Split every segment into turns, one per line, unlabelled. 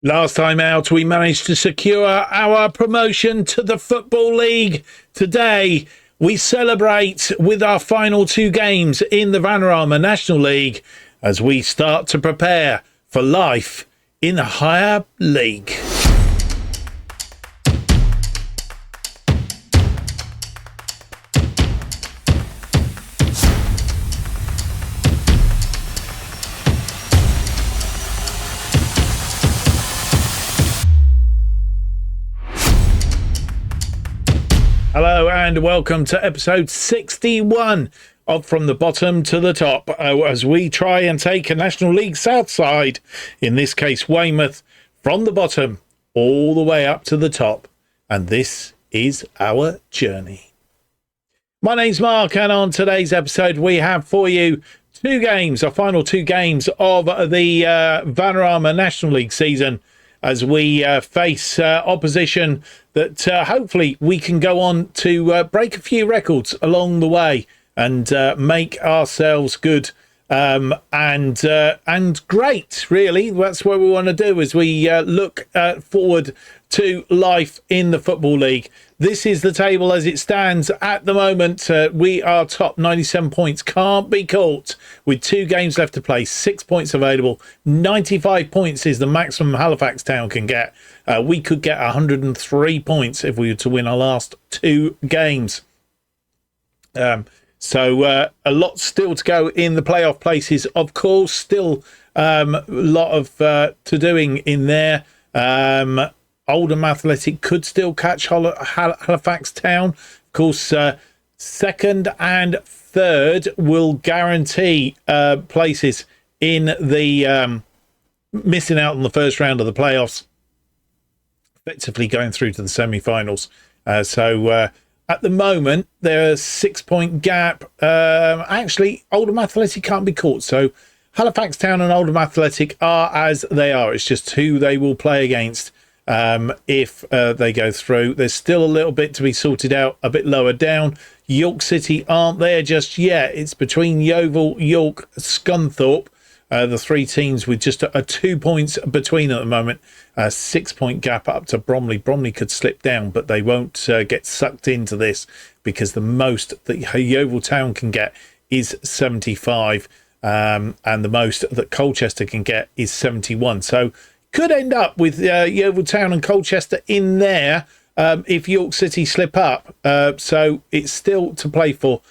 Last time out, we managed to secure our promotion to the Football League. Today, we celebrate with our final two games in the Vanarama National League as we start to prepare for life in the higher league. Hello and welcome to episode 61 of From the Bottom to the Top, as we try and take a National League South side, in this case Weymouth, from the bottom all the way up to the top. And this is our journey. My name's Mark, and on today's episode we have for you our final two games of the Vanarama National League season, as we face opposition that hopefully we can go on to break a few records along the way and make ourselves good and great, really. That's what we want to do as we look forward to life in the Football League. This is the table as it stands at the moment. We are top, 97 points, can't be caught, with 2 games left to play, 6 points available. 95 points is the maximum Halifax Town can get. We could get 103 points if we were to win our last 2 games. So a lot still to go in the playoff places, of course. Still a lot of to doing in there. Oldham Athletic could still catch Halifax Town. Of course, second and third will guarantee places in the missing out on the first round of the playoffs, effectively going through to the semi-finals. So at the moment, there's a 6-point gap. Actually, Oldham Athletic can't be caught. So Halifax Town and Oldham Athletic are as they are. It's just who they will play against if they go through. There's still a little bit to be sorted out a bit lower down. York City aren't there just yet. It's between Yeovil, York, Scunthorpe. The 3 teams with just 2 points between at the moment. 6-point gap up to Bromley. Bromley could slip down, but they won't get sucked into this because the most that Yeovil Town can get is 75, and the most that Colchester can get is 71. So could end up with Yeovil Town and Colchester in there if York City slip up. So it's still to play for.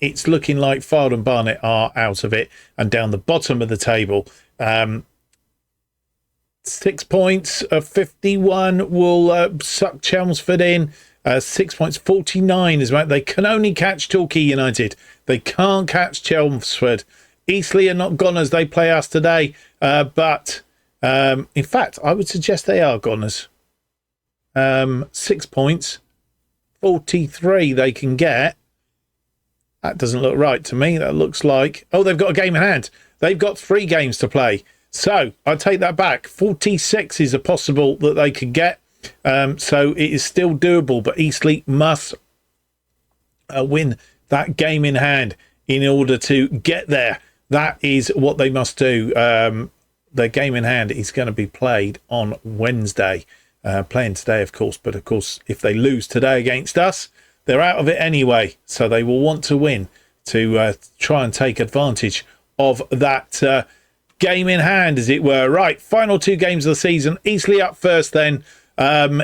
It's looking like Fylde and Barnet are out of it. And down the bottom of the table, 6 points of 51 will suck Chelmsford in. 6 points, 49 is right. They can only catch Torquay United. They can't catch Chelmsford. Eastleigh are not goners. They play us today. But in fact, I would suggest they are goners. 6 points, 43 they can get. That doesn't look right to me. That looks like... Oh, they've got a game in hand. They've got 3 games to play. So, I take that back. 46 is a possible that they could get. So, it is still doable. But Eastleigh must win that game in hand in order to get there. That is what they must do. Their game in hand is going to be played on Wednesday. Playing today, of course. But, of course, if they lose today against us, they're out of it anyway, so they will want to win to try and take advantage of that game in hand, as it were. Right, final 2 games of the season. Eastleigh up first then.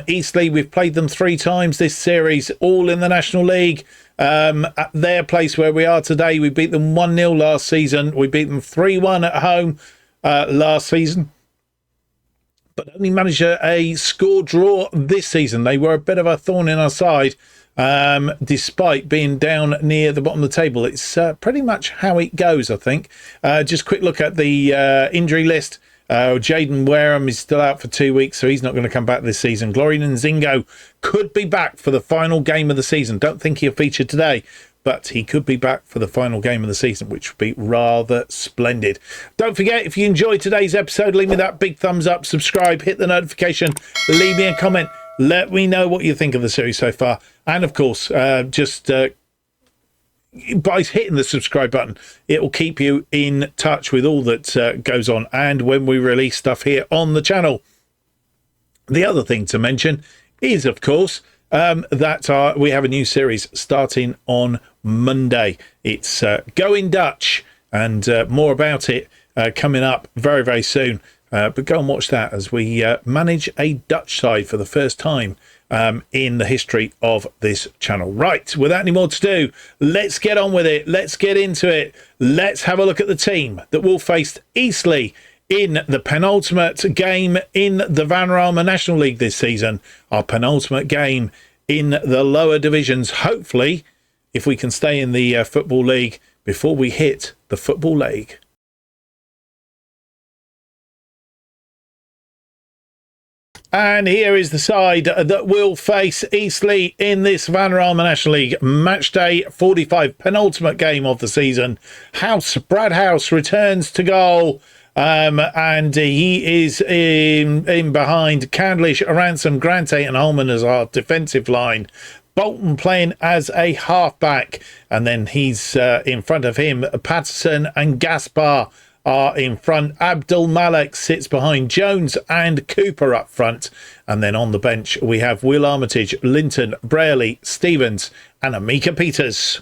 Eastleigh, we've played them 3 times this series, all in the National League. At their place where we are today, we beat them 1-0 last season. We beat them 3-1 at home last season, but only managed a score draw this season. They were a bit of a thorn in our side. Despite being down near the bottom of the table. It's pretty much how it goes, I think. Just a quick look at the injury list. Jaden Wareham is still out for 2 weeks, so he's not going to come back this season. Glory Nzingo could be back for the final game of the season. Don't think he'll feature today, but he could be back for the final game of the season, which would be rather splendid. Don't forget, if you enjoyed today's episode, leave me that big thumbs up, subscribe, hit the notification, leave me a comment. Let me know what you think of the series so far. And, of course, just by hitting the subscribe button, it will keep you in touch with all that goes on and when we release stuff here on the channel. The other thing to mention is, of course, that we have a new series starting on Monday. It's Going Dutch, and more about it coming up very, very soon. But go and watch that as we manage a Dutch side for the first time in the history of this channel. Right, without any more to do, let's get on with it. Let's get into it. Let's have a look at the team that will face Eastleigh in the penultimate game in the Vanarama National League this season. Our penultimate game in the lower divisions. Hopefully, if we can stay in the Football League before we hit the Football League. And here is the side that will face Eastleigh in this Vanarama National League match day 45, penultimate game of the season. Brad House returns to goal, and he is in behind Candlish, Ransom, Grante and Holman as our defensive line. Bolton playing as a halfback, and then he's in front of him. Patterson and Gaspar are in front. Abdul Malek sits behind Jones and Cooper up front. And then on the bench, we have Will Armitage, Linton, Braley, Stevens and Amika Peters.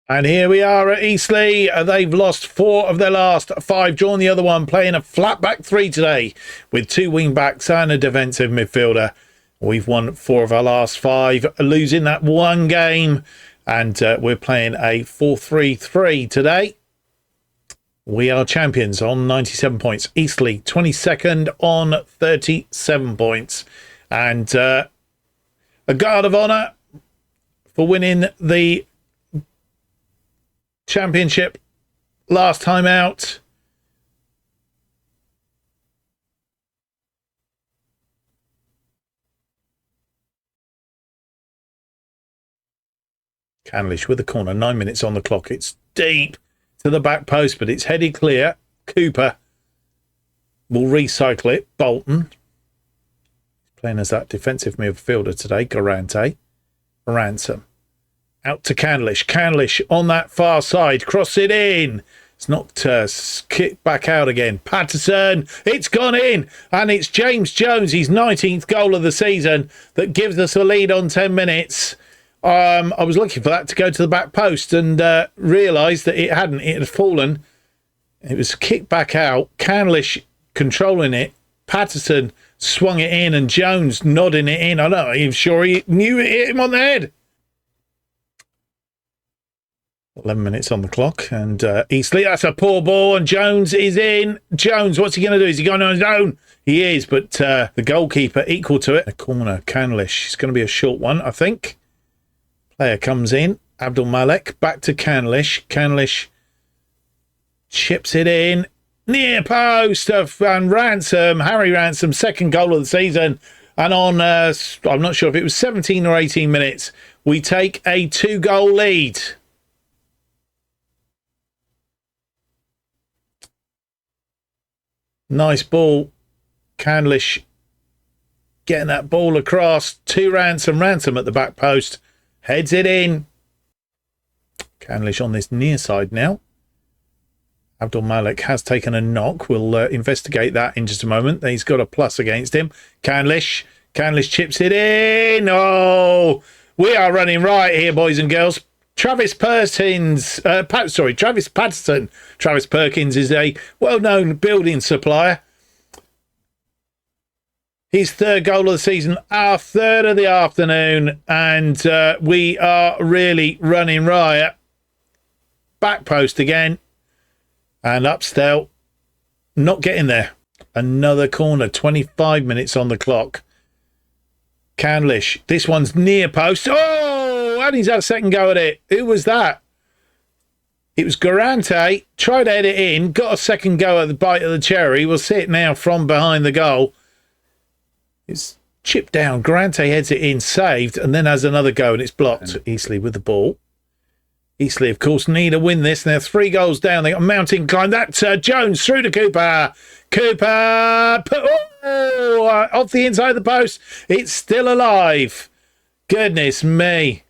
And here we are at Eastleigh. They've lost 4 of their last 5, drawn the other one, playing a flat back 3 today with 2 wing backs and a defensive midfielder. We've won 4 of our last 5, losing that one game. And we're playing a 4-3-3 today. We are champions on 97 points. Eastleigh 22nd on 37 points. And a guard of honour for winning the championship last time out. Candlish with the corner, 9 minutes on the clock. It's deep to the back post, but it's headed clear. Cooper will recycle it. Bolton playing as that defensive midfielder today. Garante, Ransom out to Candlish. Candlish on that far side, cross it in. It's not kicked back out again. Patterson, it's gone in, and it's James Jones, his 19th goal of the season, that gives us a lead on 10 minutes. I was looking for that to go to the back post and realised that it hadn't. It had fallen. It was kicked back out. Candlish controlling it. Patterson swung it in and Jones nodding it in. I'm not even sure he knew it hit him on the head. 11 minutes on the clock, and Eastleigh, that's a poor ball, and Jones is in. Jones, what's he going to do? Is he going on his own? He is, but the goalkeeper equal to it. A corner, Candlish. It's going to be a short one, I think. Player comes in. Abdul Malek back to Candlish. Candlish chips it in. Near post of Ransom. Harry Ransom, second goal of the season. And on, I'm not sure if it was 17 or 18 minutes, we take a 2-goal lead. Nice ball. Candlish getting that ball across to Ransom. Ransom at the back post. Heads it in. Candlish on this near side now. Abdul Malik has taken a knock. We'll investigate that in just a moment. He's got a plus against him. Candlish chips it in. Oh, we are running right here, boys and girls. Travis Perkins. Travis Patterson. Travis Perkins is a well-known building supplier. His 3rd goal of the season, our 3rd of the afternoon, and we are really running riot. Back post again, and up still, not getting there. Another corner, 25 minutes on the clock. Candlish, this one's near post. Oh, and he's had a second go at it. Who was that? It was Garante, tried to head it in, got a second go at the bite of the cherry. We'll see it now from behind the goal. It's chipped down. Garante heads it in, saved, and then has another go, and it's blocked. Eastleigh with the ball. Eastleigh, of course, need to win this. They're 3 goals down. They got a mountain climb. That's Jones through to Cooper. Cooper, off the inside of the post. It's still alive. Goodness me.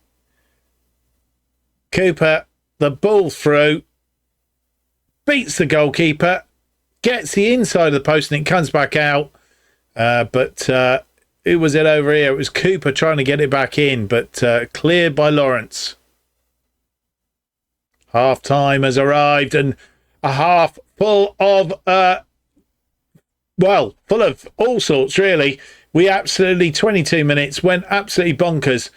Cooper, the ball through, beats the goalkeeper, gets the inside of the post and it comes back out. But who was it over here? It was Cooper trying to get it back in, but cleared by Lawrence. Half time has arrived and a half full of, full of all sorts, really. We absolutely, 22 minutes, went absolutely bonkers.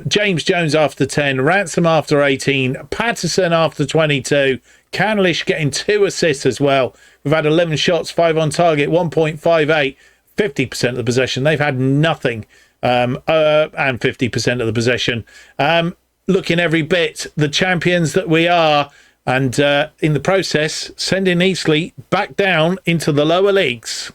James Jones after 10, Ransom after 18, Patterson after 22, Canlish getting 2 assists as well. We've had 11 shots, 5 on target, 1.58, 50% of the possession. They've had nothing, and 50% of the possession. Looking every bit the champions that we are, and in the process, sending Eastleigh back down into the lower leagues.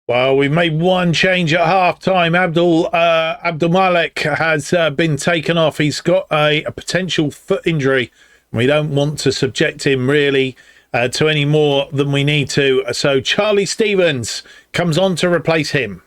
Well, we've made one change at half-time. Abdul Malik has been taken off. He's got a potential foot injury. We don't want to subject him really to any more than we need to. So Charlie Stevens comes on to replace him.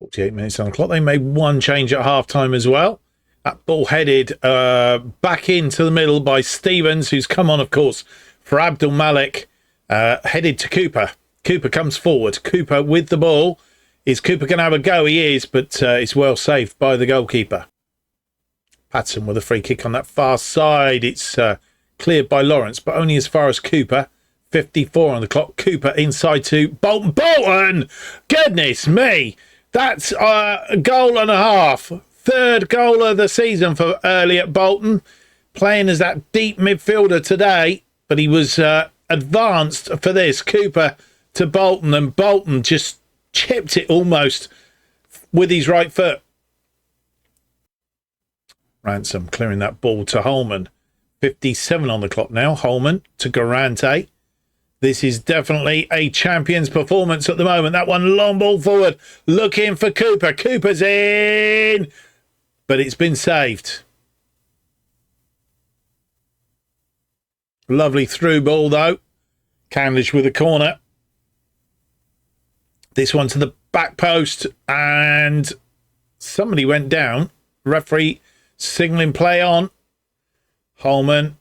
48 minutes on the clock. They made one change at half-time as well. That ball headed back into the middle by Stevens, who's come on, of course, for Abdul Malik. Headed to Cooper. Cooper comes forward. Cooper with the ball. Is Cooper going to have a go? He is, but it's well saved by the goalkeeper. Patterson with a free kick on that far side. It's cleared by Lawrence, but only as far as Cooper. 54 on the clock. Cooper inside to Bolton. Bolton! Goodness me! That's a goal and a half. Third goal of the season for Elliot Bolton. Playing as that deep midfielder today, but he was advanced for this. Cooper to Bolton, and Bolton just chipped it almost with his right foot. Ransom clearing that ball to Holman. 57 on the clock now. Holman to Garante. This is definitely a champion's performance at the moment. That one long ball forward, looking for Cooper. Cooper's in, but it's been saved. Lovely through ball though. Canlish with a corner. This one to the back post, and somebody went down. Referee signalling play on. Holman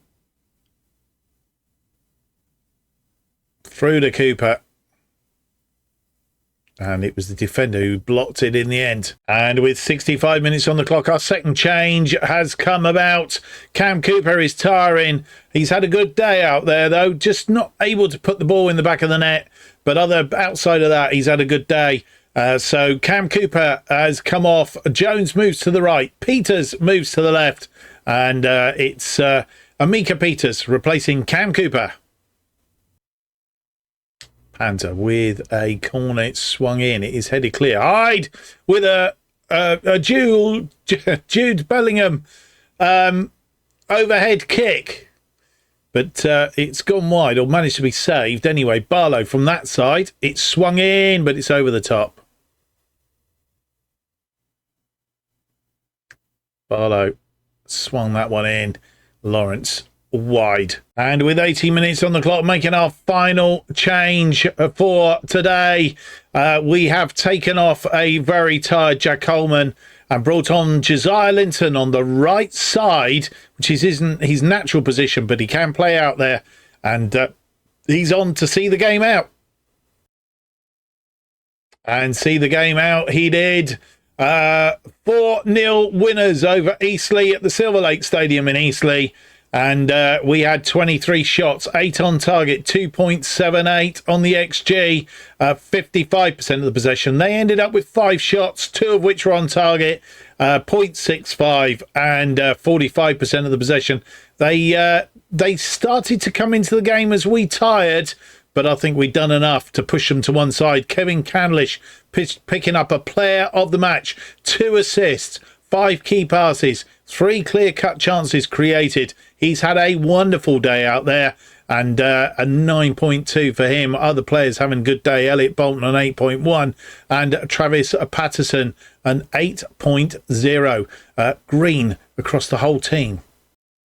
through to Cooper, and it was the defender who blocked it in the end. And with 65 minutes on the clock, our second change has come about. Cam Cooper is tiring. He's had a good day out there though, just not able to put the ball in the back of the net, but outside of that he's had a good day. So Cam Cooper has come off. Jones moves to the right, Peters moves to the left, and it's Amika Peters replacing Cam Cooper. Panther with a corner. It's swung in. It is headed clear. Hyde with a Jude Bellingham overhead kick. But it's gone wide, or managed to be saved. Anyway, Barlow from that side. It's swung in, but it's over the top. Barlow swung that one in. Lawrence wide. And with 18 minutes on the clock, making our final change for today, we have taken off a very tired Jack Coleman and brought on Josiah Linton on the right side, which isn't his natural position, but he can play out there, and he's on to see the game out. And see the game out he did. 4-0 winners over Eastleigh at the Silver Lake Stadium in Eastleigh. And we had 23 shots, 8 on target, 2.78 on the XG, 55% of the possession. They ended up with 5 shots, 2 of which were on target, 0.65 and 45% of the possession. They started to come into the game as we tired, but I think we'd done enough to push them to one side. Kevin Canlish picking up a player of the match, 2 assists, 5 key passes, 3 clear-cut chances created. He's had a wonderful day out there, and a 9.2 for him. Other players having a good day. Elliot Bolton an 8.1 and Travis Patterson an 8.0. Green across the whole team.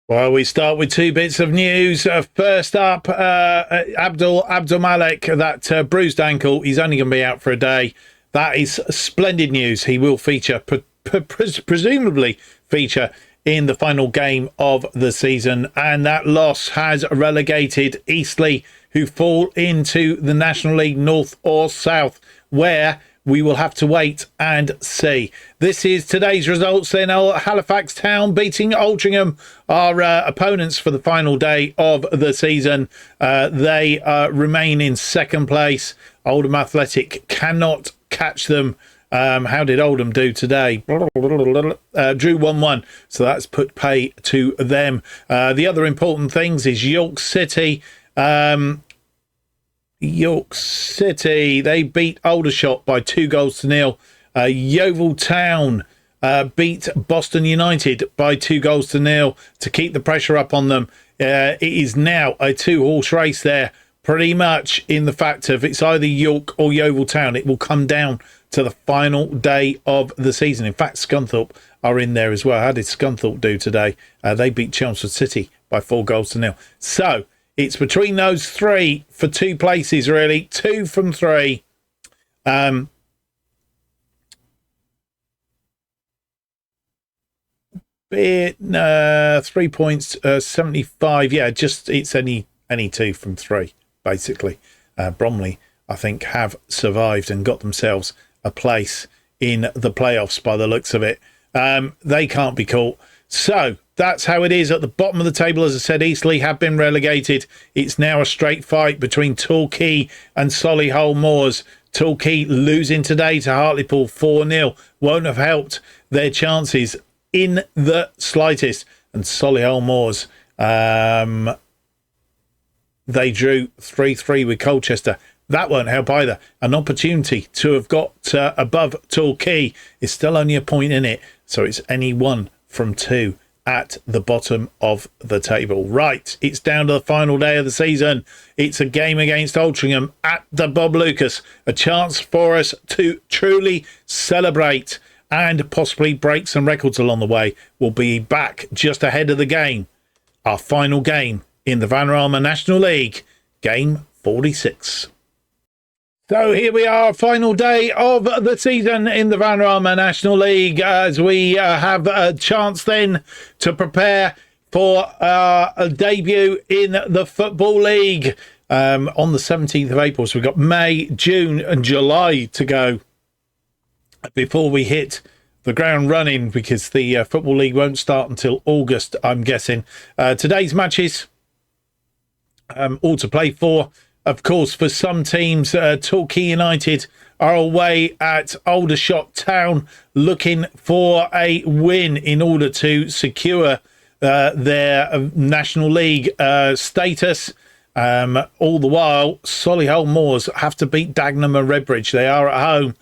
Well, we start with 2 bits of news. First up, Abdul Malik, that bruised ankle. He's only going to be out for a day. That is splendid news. He will feature presumably feature in the final game of the season, and that loss has relegated Eastleigh, who fall into the National League North or South, where we will have to wait and see. This is today's results then. Halifax Town beating Altrincham, our opponents for the final day of the season. They remain in second place. Oldham Athletic cannot catch them. How did Oldham do today? Drew 1-1, so that's put pay to them. The other important things is York City. York City, they beat Aldershot by 2-0. Yeovil Town beat Boston United by 2-0 to keep the pressure up on them. It is now a 2-horse race there, pretty much in the fact of it's either York or Yeovil Town. It will come down to the final day of the season. In fact, Scunthorpe are in there as well. How did Scunthorpe do today? They beat Chelmsford City by 4-0. So it's between those three for two places, really. 2 from 3. 3 points, 75. Yeah, just it's any 2 from 3, basically. Bromley, I think, have survived and got themselves a place in the playoffs by the looks of it. They can't be caught. So that's how it is at the bottom of the table. As I said, Eastleigh have been relegated. It's now a straight fight between Torquay and Solihull Moors. Torquay losing today to Hartlepool 4-0 won't have helped their chances in the slightest. And Solihull Moors, they drew 3-3 with Colchester. That won't help either. An opportunity to have got above Torquay is still only a point in it. So it's any 1 from 2 at the bottom of the table. Right, it's down to the final day of the season. It's a game against Altrincham at the Bob Lucas. A chance for us to truly celebrate and possibly break some records along the way. We'll be back just ahead of the game. Our final game in the Vanarama National League, game 46. So here we are, final day of the season in the Vanarama National League, as we have a chance then to prepare for a debut in the Football League on the 17th of April. So we've got May, June and July to go before we hit the ground running, because the Football League won't start until August, I'm guessing. Today's matches, all to play for. Of course, for some teams, Torquay United are away at Aldershot Town looking for a win in order to secure their National League status. All the while, Solihull Moors have to beat Dagenham and Redbridge. They are at home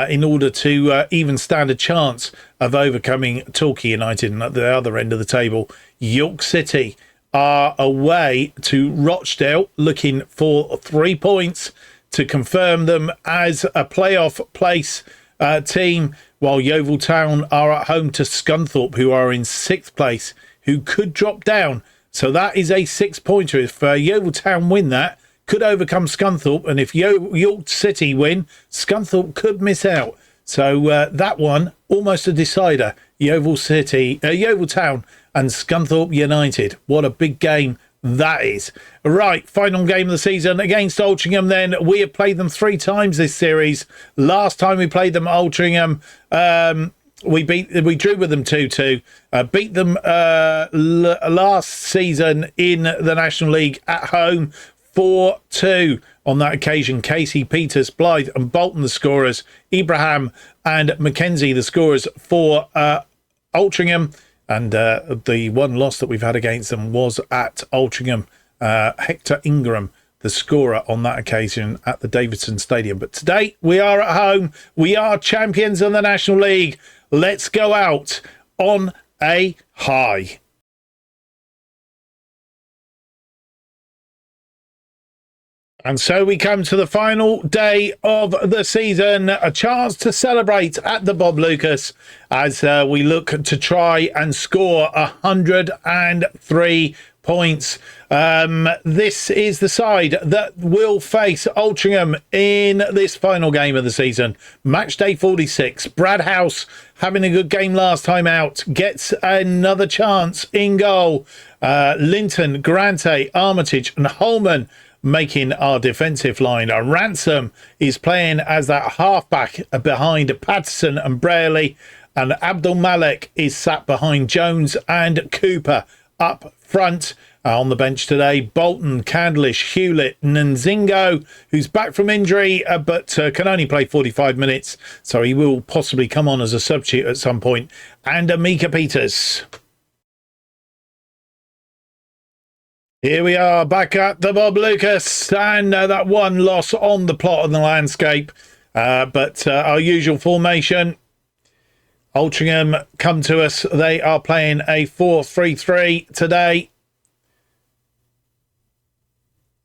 in order to even stand a chance of overcoming Torquay United. And at the other end of the table, York City are away to Rochdale looking for 3 points to confirm them as a playoff place team, while Yeovil Town are at home to Scunthorpe, who are in 6th place, who could drop down. So that is a 6-pointer. If Yeovil Town win that, could overcome Scunthorpe, and if York City win, Scunthorpe could miss out. So that one, almost a decider. Yeovil Town and Scunthorpe United. What a big game that is. Right, final game of the season against Altrincham then. We have played them 3 times this series. Last time we played them, Altrincham, we drew with them 2-2. Beat them last season in the National League at home 4-2. On that occasion, Casey, Peters, Blythe and Bolton the scorers. Ibrahim and Mackenzie the scorers for Altrincham. And the one loss that we've had against them was at Altrincham. Hector Ingram, the scorer on that occasion at the Davidson Stadium. But today we are at home. We are champions of the National League. Let's go out on a high. And so we come to the final day of the season, a chance to celebrate at the Bob Lucas as we look to try and score 103 points. This is the side that will face Altrincham in this final game of the season. Match day 46. Brad House, having a good game last time out, gets another chance in goal. Linton, Grante, Armitage and Holman making our defensive line. Ransom is playing as that halfback behind Patterson and Braley, and Abdul Malik is sat behind Jones and Cooper up front. On the bench today, Bolton, Candlish, Hewlett, Nzingo, who's back from injury but can only play 45 minutes, so he will possibly come on as a substitute at some point, and Amika Peters. Here we are back at the Bob Lucas, and that one loss on the plot and the landscape, but our usual formation. Altrincham come to us. They are playing a 4-3-3 today.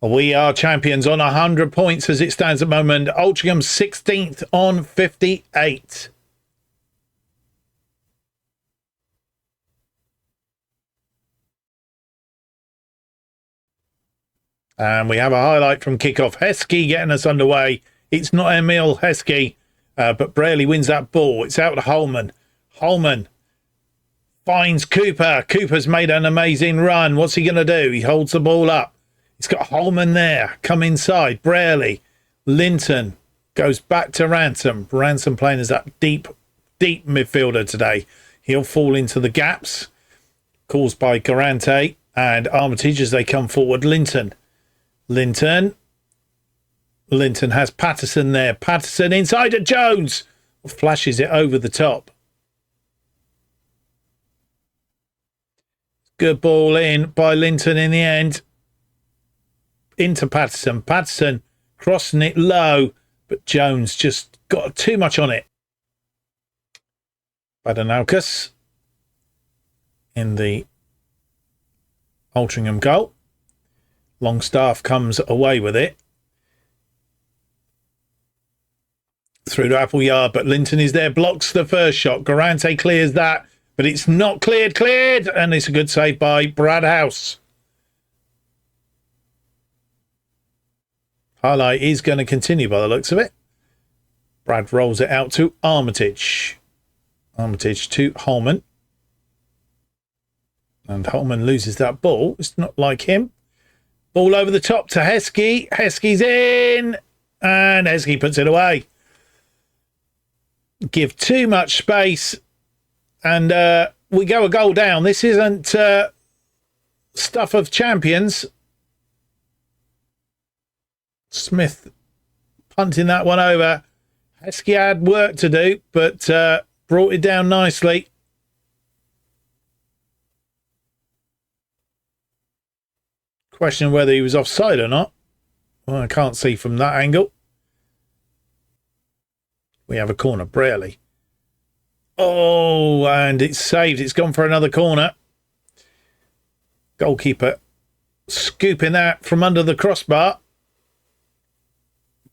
We are champions on 100 points as it stands at the moment. Altrincham 16th on 58. And we have a highlight from kickoff. Heskey getting us underway. It's not Emil Heskey, but Braley wins that ball. It's out to Holman. Holman finds Cooper. Cooper's made an amazing run. What's he going to do? He holds the ball up. He's got Holman there. Come inside. Braley. Linton goes back to Ransom. Ransom playing as that deep midfielder today. He'll fall into the gaps caused by Garante and Armitage as they come forward. Linton has Patterson there. Patterson inside at Jones. Flashes it over the top. Good ball in by Linton in the end. Into Patterson. Patterson crossing it low, but Jones just got too much on it. Badanaukas in the Altrincham goal. Longstaff comes away with it. Through to Appleyard, but Linton is there, blocks the first shot. Garante clears that, but it's not cleared, and it's a good save by Brad House. Highlight is going to continue by the looks of it. Brad rolls it out to Armitage. Armitage to Holman. And Holman loses that ball. It's not like him. Ball over the top to Heskey. Heskey's in. And Heskey puts it away. Give too much space. And we go a goal down. This isn't stuff of champions. Smith punting that one over. Heskey had work to do, but brought it down nicely. Question whether he was offside or not. Well, I can't see from that angle. We have a corner. Braley. Oh, and it's saved. It's gone for another corner. Goalkeeper scooping that from under the crossbar.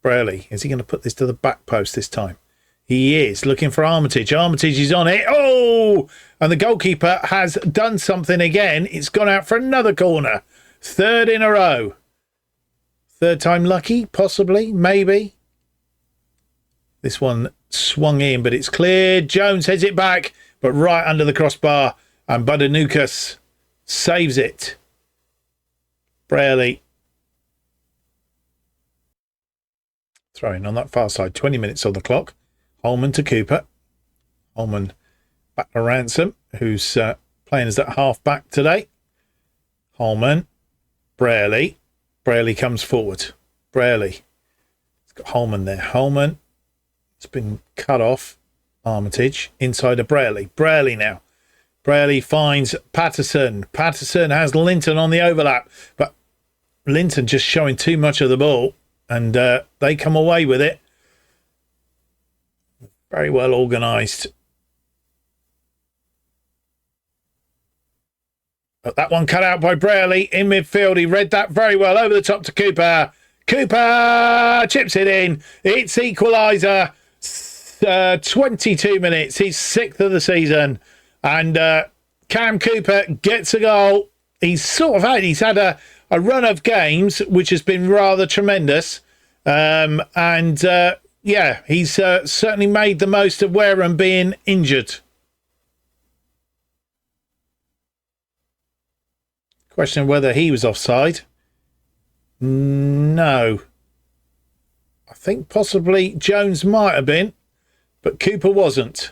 Braley, is he going to put this to the back post this time? He is looking for Armitage. Armitage is on it. Oh, and the goalkeeper has done something again. It's gone out for another corner. Third in a row. Third time lucky, possibly, maybe. This one swung in, but it's cleared. Jones heads it back, but right under the crossbar. And Budanukas saves it. Braley. Throwing on that far side. 20 minutes on the clock. Holman to Cooper. Holman back to Ransom, who's playing as that half-back today. Holman. Braley. Braley comes forward. Braley. It's got Holman there. Holman. It's been cut off. Armitage. Inside of Braley. Braley now. Braley finds Patterson. Patterson has Linton on the overlap. But Linton just showing too much of the ball. And they come away with it. Very well organised. But that one cut out by Braley in midfield. He read that very well. Over the top to Cooper. Cooper chips it in. It's equaliser. 22 minutes. He's 6th of the season. And Cam Cooper gets a goal he's had a run of games which has been rather tremendous. Yeah, he's certainly made the most of Wareham being injured. Question whether he was offside. No. I think possibly Jones might have been, but Cooper wasn't.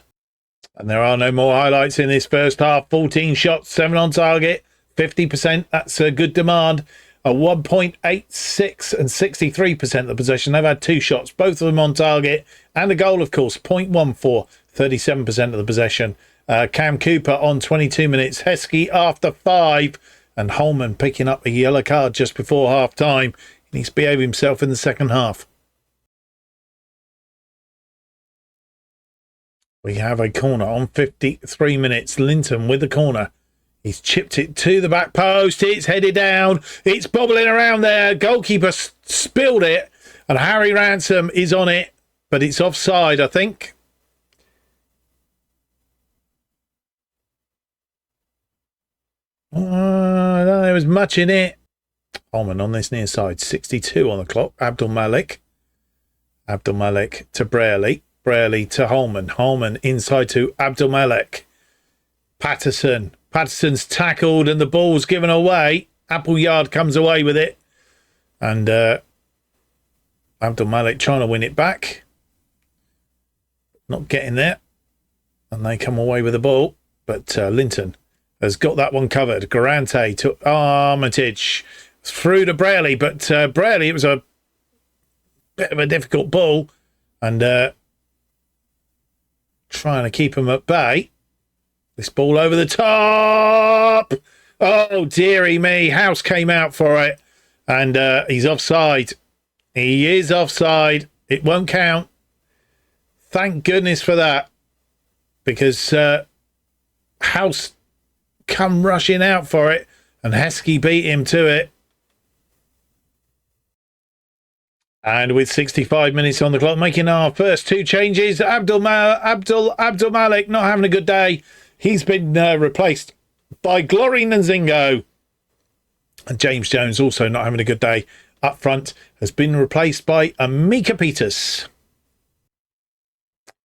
And there are no more highlights in this first half. 14 shots, 7 on target, 50%. That's a good demand. A 1.86 and 63% of the possession. They've had 2 shots, both of them on target, and a goal, of course, 0.14, 37% of the possession. Cam Cooper on 22 minutes. Heskey after 5. And Holman picking up a yellow card just before half-time. He needs to behave himself in the second half. We have a corner on 53 minutes. Linton with the corner. He's chipped it to the back post. It's headed down. It's bobbling around there. Goalkeeper spilled it. And Harry Ransom is on it. But it's offside, I think. I don't know there was much in it. Holman on this near side. 62 on the clock. Abdul Malik to Braley. Braley to Holman. Holman inside to Abdul Malik. Patterson's tackled and the ball's given away. Appleyard comes away with it. And Abdul Malik trying to win it back. Not getting there. And they come away with the ball. But Linton has got that one covered. Garante to Armitage. Through to Braley. But Braley, it was a bit of a difficult ball. And trying to keep him at bay. This ball over the top. Oh, dearie me. House came out for it. And he's offside. He is offside. It won't count. Thank goodness for that. Because House come rushing out for it. And Heskey beat him to it. And with 65 minutes on the clock, making our first 2 changes. Abdul Malik not having a good day. He's been replaced by Glory Nzingo. And James Jones also not having a good day up front. Has been replaced by Amika Peters.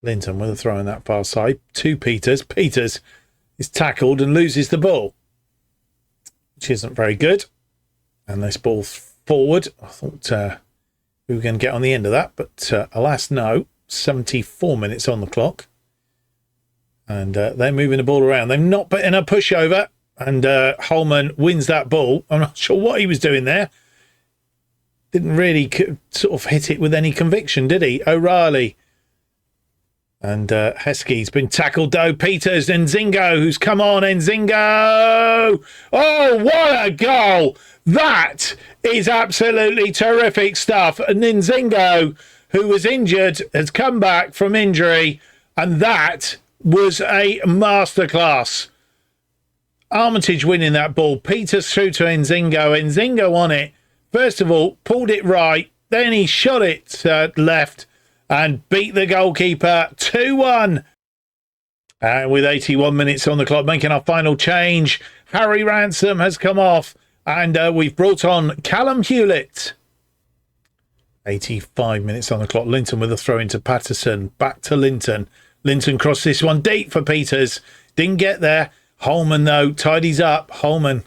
Linton with a throw on that far side to Peters. Peters is tackled and loses the ball, which isn't very good. And this ball forward. I thought we were going to get on the end of that, but alas, no. 74 minutes on the clock. And they're moving the ball around. They've not put in a pushover. And Holman wins that ball. I'm not sure what he was doing there. Didn't really sort of hit it with any conviction, did he? O'Reilly. And Heskey's been tackled, though. Peters and Nzingo, who's come on. Nzingo! Oh, what a goal! That is absolutely terrific stuff. And Nzingo, who was injured, has come back from injury. And that was a masterclass. Armitage winning that ball. Peters through to Nzingo. Nzingo on it. First of all, pulled it right. Then he shot it left and beat the goalkeeper 2-1. And with 81 minutes on the clock, making our final change, Harry Ransom has come off. And we've brought on Callum Hewlett. 85 minutes on the clock. Linton with a throw into Patterson. Back to Linton. Linton crossed this one deep for Peters. Didn't get there. Holman, though, tidies up. Holman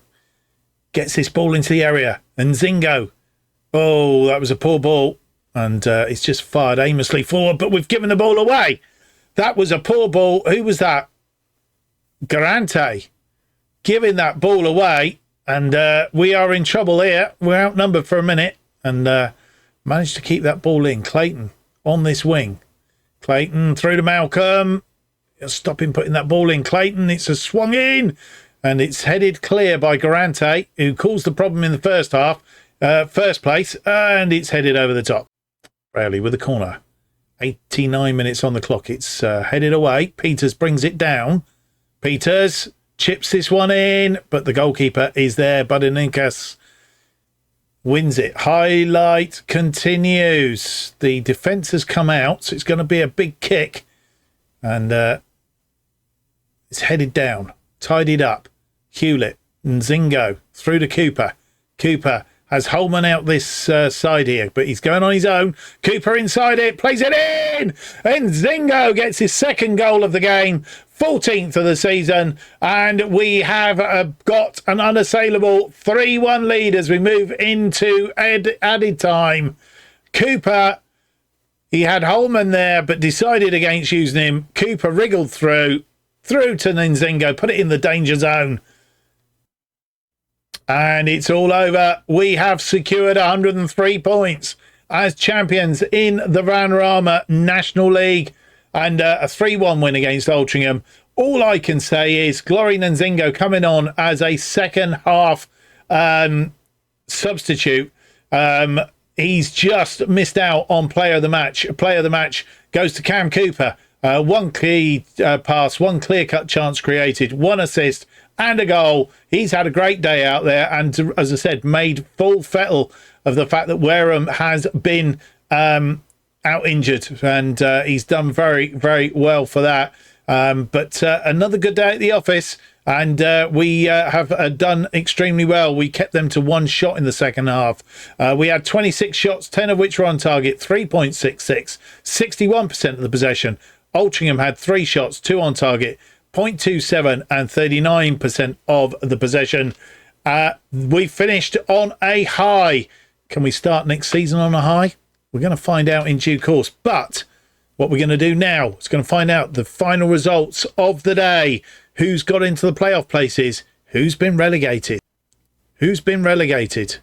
gets this ball into the area. And Nzingo. Oh, that was a poor ball. And it's just fired aimlessly forward. But we've given the ball away. That was a poor ball. Who was that? Garante. Giving that ball away. And we are in trouble here. We're outnumbered for a minute. And managed to keep that ball in. Clayton on this wing. Clayton through to Malcolm. Stop him putting that ball in. Clayton, it's a swung in. And it's headed clear by Garante, who caused the problem in the first half. First place. And it's headed over the top. Rowley with the corner. 89 minutes on the clock. It's headed away. Peters brings it down. Peters chips this one in, but the goalkeeper is there. Budininkas wins it. Highlight continues. The defence has come out, so it's going to be a big kick. And it's headed down. Tidied up. Hewlett Nzingo through to Cooper. Cooper has Holman out this side here, but he's going on his own. Cooper inside it, plays it in, and Nzingo gets his second goal of the game, 14th of the season, and we have got an unassailable 3-1 lead as we move into added time. Cooper, he had Holman there, but decided against using him. Cooper wriggled through to Nzingo, put it in the danger zone. And it's all over. We have secured 103 points as champions in the Vanarama National League and a 3-1 win against Altrincham. All I can say is Glory Nzingo coming on as a second half substitute. He's just missed out on player of the match. Player of the match goes to Cam Cooper. One key pass, one clear-cut chance created, one assist and a goal. He's had a great day out there and, as I said, made full fettle of the fact that Wareham has been out injured, and he's done very, very well for that. But another good day at the office, and we have done extremely well. We kept them to one shot in the second half. We had 26 shots, 10 of which were on target, 3.66, 61% of the possession. Altrincham had 3 shots, 2 on target, 0.27 and 39% of the possession. We finished on a high. Can we start next season on a high? We're going to find out in due course. But what we're going to do now is going to find out the final results of the day. Who's got into the playoff places? Who's been relegated? Who's been relegated?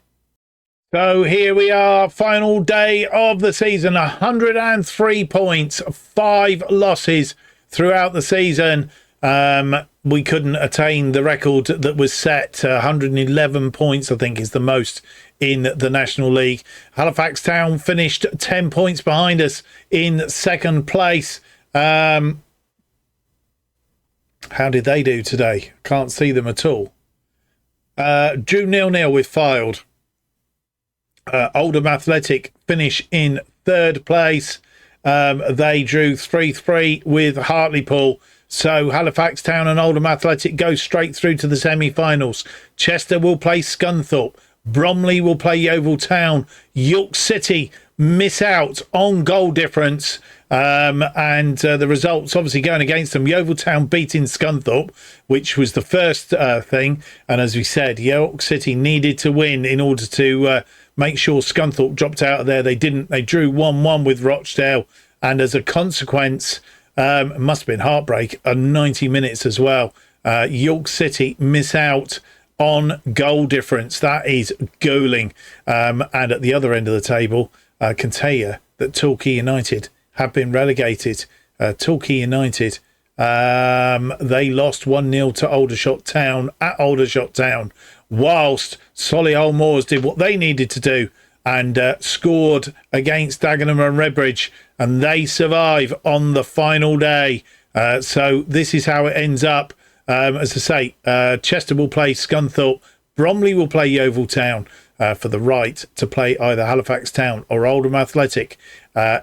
So here we are, final day of the season, 103 points, 5 losses throughout the season. We couldn't attain the record that was set. 111 points, I think, is the most in the National League. Halifax Town finished 10 points behind us in second place. How did they do today? Can't see them at all. Drew 0-0 with Fylde. Oldham Athletic finish in third place. They drew 3-3 with Hartlepool. So Halifax Town and Oldham Athletic go straight through to the semi-finals. Chester will play Scunthorpe. Bromley will play Yeovil Town. York City miss out on goal difference. And the results obviously going against them. Yeovil Town beating Scunthorpe, which was the first thing. And as we said, York City needed to win in order to make sure Scunthorpe dropped out of there. They didn't. They drew 1-1 with Rochdale. And as a consequence, it must have been heartbreak, 90 minutes as well. York City miss out on goal difference. That is galling. And at the other end of the table, can tell you that Torquay United have been relegated. Torquay United, they lost 1-0 to Aldershot Town at Aldershot Town, whilst Solihull Moors did what they needed to do and scored against Dagenham and Redbridge, and they survive on the final day. So this is how it ends up. As I say, Chester will play Scunthorpe, Bromley will play Yeovil Town for the right to play either Halifax Town or Oldham Athletic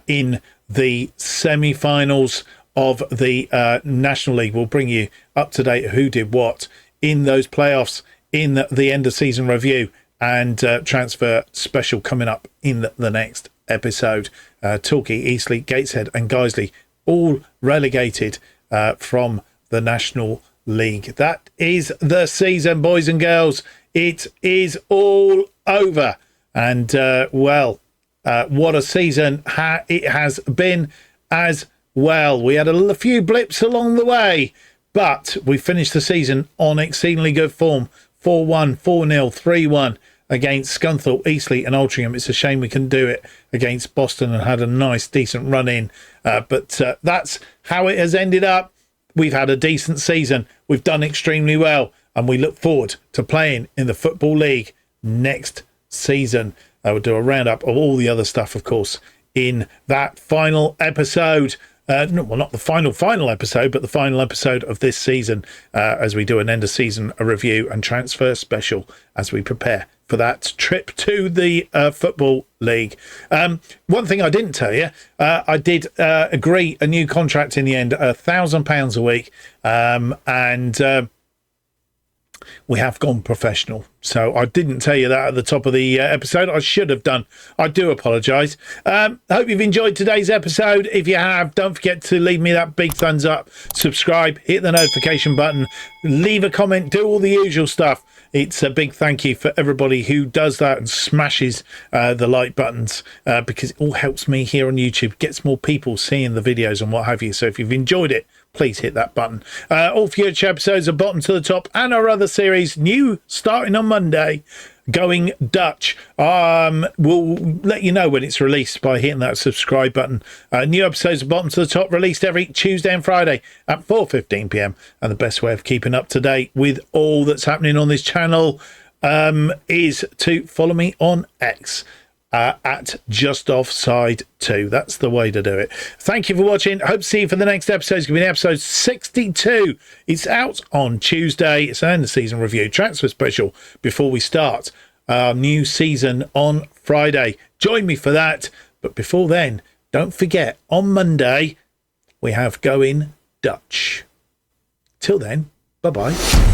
in the semi-finals of the National League. We'll bring you up to date who did what in those playoffs in the end of season review and transfer special coming up in the next episode. Torquay, Eastleigh, Gateshead and Guiseley all relegated from the National League. That is the season, boys and girls. It is all over. And, what a season it has been as well. We had a few blips along the way, but we finished the season on exceedingly good form. 4-1, 4-0, 3-1 against Scunthorpe, Eastleigh and Altrincham. It's a shame we couldn't do it against Boston and had a nice, decent run in. But that's how it has ended up. We've had a decent season. We've done extremely well. And we look forward to playing in the Football League next season. We'll do a roundup of all the other stuff, of course, in that final episode. Not the final episode, but the final episode of this season as we do an end of season review and transfer special as we prepare for that trip to the Football League. One thing I didn't tell you, I did agree a new contract in the end, £1,000 a week. And we have gone professional. So I didn't tell you that at the top of the episode. I should have done. I do apologise. I hope you've enjoyed today's episode. If you have, don't forget to leave me that big thumbs up, subscribe, hit the notification button, leave a comment, do all the usual stuff. It's a big thank you for everybody who does that and smashes the like buttons because it all helps me here on YouTube, gets more people seeing the videos and what have you. So if you've enjoyed it, please hit that button. All future episodes are bottom to the top, and our other series, new starting on Monday, Going Dutch. We'll let you know when it's released by hitting that subscribe button. New episodes are bottom to the top, released every Tuesday and Friday at 4:15 p.m. And the best way of keeping up to date with all that's happening on this channel is to follow me on X. At JustOffside2. That's the way to do it. Thank you for watching. Hope to see you for the next episode. It's going to be episode 62. It's out on Tuesday. It's an end of season review, transfer special before we start our new season on Friday. Join me for that. But before then, don't forget, on Monday, we have Going Dutch. Till then, bye-bye.